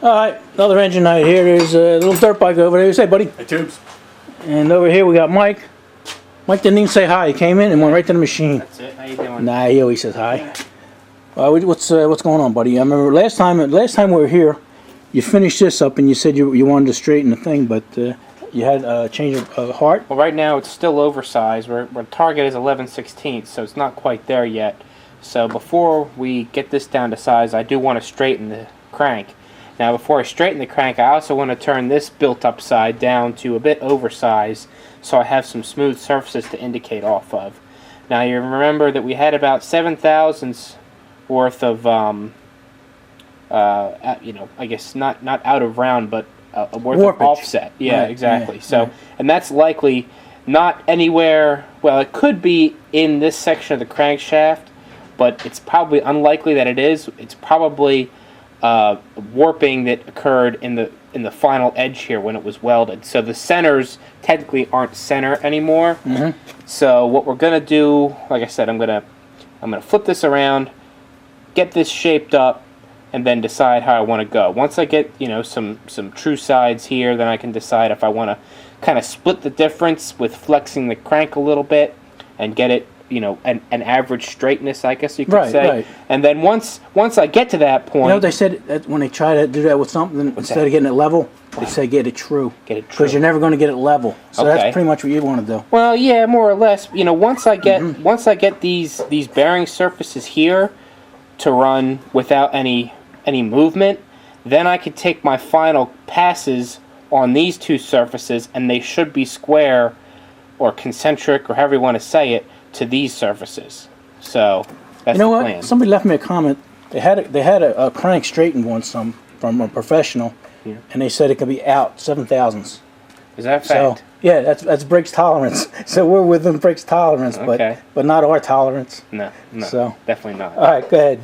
Alright, another engine night here. There's a little dirt bike over there. Say, buddy. Hey, Tubes. And over here we got Mike. Mike didn't even say hi. He came in and went right to the machine. That's it. How you doing? Nah, he always says hi. What's going on, buddy? I remember last time we were here, you finished this up and you said you wanted to straighten the thing, but you had a change of heart. Well, right now it's still oversized. Our target is 11/16, so it's not quite there yet. So before we get this down to size, I do want to straighten the crank. Now, before I straighten the crank, I also want to turn this built-up side down to a bit oversized, so I have some smooth surfaces to indicate off of. Now, you remember that we had about 7 thousandths worth of, I guess not out of round, but worth Warpage. of offset. Yeah, Right, exactly. yeah, So, right. and that's likely not anywhere. Well, it could be in this section of the crankshaft, but it's probably unlikely that it is. It's probably warping that occurred in the final edge here when it was welded. So the centers technically aren't center anymore. Mm-hmm. So what we're gonna do, like I said, I'm gonna flip this around, get this shaped up, and then decide how I want to go. Once I get some true sides here, then I can decide if I want to kind of split the difference with flexing the crank a little bit and get it an average straightness, I guess you could say. Right. And then once I get to that point, You know what they said that when they try to do that with something, instead of getting it level, they say get it true. Get it true. Because you're never going to get it level. So Okay. that's pretty much what you want to do. well, yeah, more or less. Once I get these bearing surfaces here to run without any movement, then I could take my final passes on these two surfaces, and they should be square or concentric, or however you want to say it, to these surfaces. So that's You know the what? plan. Somebody left me a comment. They had a crank straightened once from a professional, Yeah. and they said it could be out 7 thousandths. Is that a So fact? yeah, that's Briggs tolerance. So we're within Briggs tolerance, Okay. but not our tolerance. No, So- definitely not. All right, go ahead.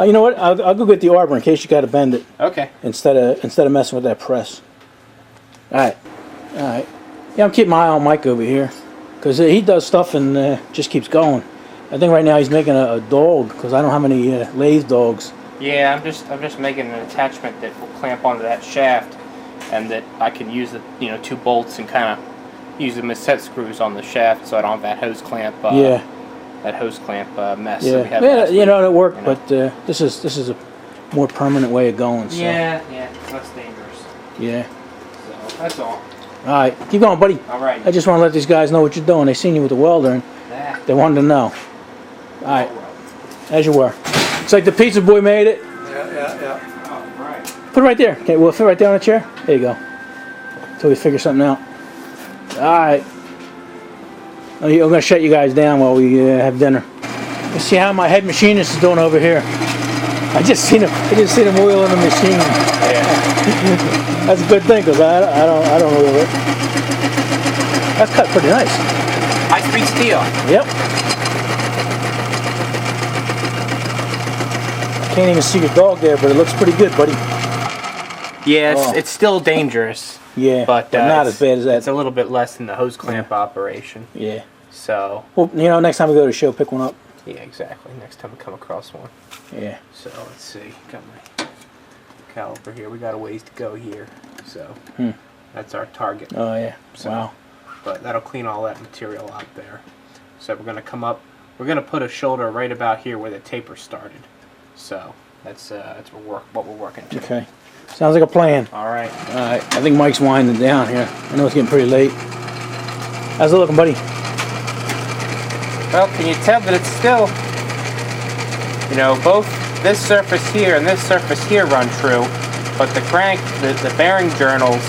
You know what? I'll go get the arbor in case you got to bend it Okay. instead of messing with that press. All right. Yeah, I'm keeping my eye on Mike over here because he does stuff and just keeps going. I think right now he's making a dog because I don't have any lathe dogs. Yeah, I'm just making an attachment that will clamp onto that shaft, and that I can use the 2 bolts and kind of use them as set screws on the shaft, so I don't have that hose clamp. Yeah. That hose clamp mess. Yeah, That we had yeah, last you week, know it worked, you know. but this is a more permanent way of going. So. Yeah, it's less dangerous. Yeah. So that's all. All right, keep going, buddy. All right. I just want to let these guys know what you're doing. They seen you with the welder, and That. they wanted to know. All right, as you were. It's like the pizza boy made it. All right. Put it right there. Okay, we'll fit right there on the chair. There you go. Until we figure something out. All right. I'm going to shut you guys down while we have dinner. Let's see how my head machinist is doing over here. I just seen him oiling the machine. Yeah. That's a good thing because I don't oil it. That's cut pretty nice. High-speed steel. Yep. Can't even see your dog there, but it looks pretty good, buddy. Yeah, Oh. it's still dangerous. Yeah, But not it's- as bad as that. It's a little bit less than the hose clamp operation. Yeah. So, Well, next time we go to a show, pick one up. yeah, exactly. Next time we come across one. Yeah. So, let's see. Got my caliper here. We got a ways to go here. So, that's our target. Oh yeah. So, Wow. But that'll clean all that material out there. So, we're going to come up. We're going to put a shoulder right about here where the taper started. So, that's what we're working to. Okay. Sounds like a plan. All right. All right. I think Mike's winding down here. I know it's getting pretty late. How's it looking, buddy? Well, can you tell that it's still, both this surface here and this surface here run true, but the crank, the bearing journals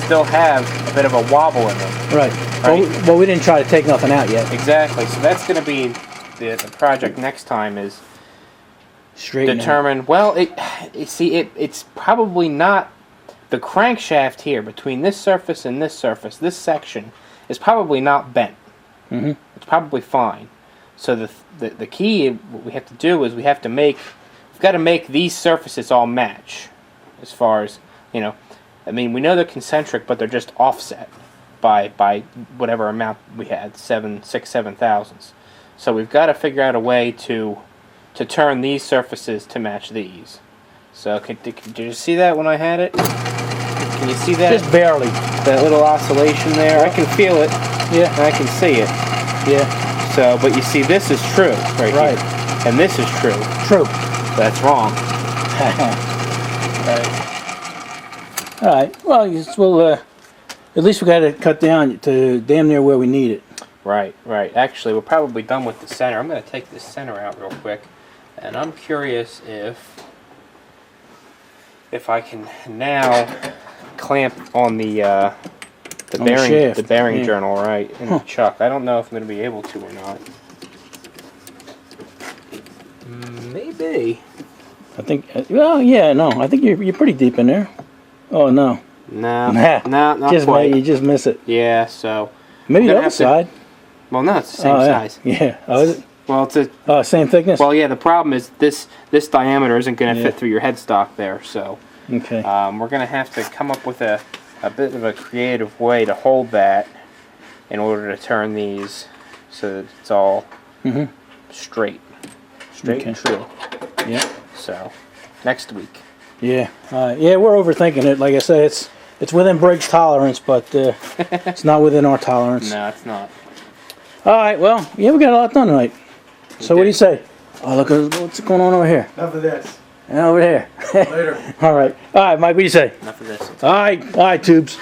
still have a bit of a wobble in them. Right. Well, we didn't try to take nothing out yet. Exactly. So that's going to be the project next time is Straighten out. determine. Well, it's probably not the crankshaft here between this surface and this surface. This section is probably not bent. Mm-hmm. It's probably fine. So the key, what we have to do is we've got to make these surfaces all match. As far as, we know they're concentric, but they're just offset by whatever amount we had, 7 thousandths. So we've got to figure out a way to turn these surfaces to match these. So did you see that when I had it? Can you see that? Just barely. That little oscillation there? I can feel it. Yeah. And I can see it. Yeah. So, but you see, this is true right here. And this is true. True. That's wrong. All right. Well, at least we got it cut down to damn near where we need it. Right, right. Actually, we're probably done with the center. I'm going to take this center out real quick, and I'm curious if I can now clamp on the bearing journal right in the chuck. I don't know if I'm going to be able to or not. Maybe. I think. Well, yeah, no. I think you're pretty deep in there. Oh no. No, not just quite. You just miss it. Yeah. So maybe the other side. Well, no, it's the same size. Yeah. Oh, is it? Well, it's same thickness. Well, yeah. The problem is this diameter isn't going to fit through your headstock there. So okay. We're going to have to come up with a bit of a creative way to hold that in order to turn these so that it's all straight and true. Yeah. So next week. Yeah. Yeah, we're overthinking it. Like I say, it's within Briggs' tolerance, but it's not within our tolerance. No, it's not. All right. Well, yeah, we got a lot done tonight. So what do you say? Oh, look at what's going on over here. Enough of this. And over there. Later. All right. All right, Mike. What do you say? Enough of this. All right, tubes.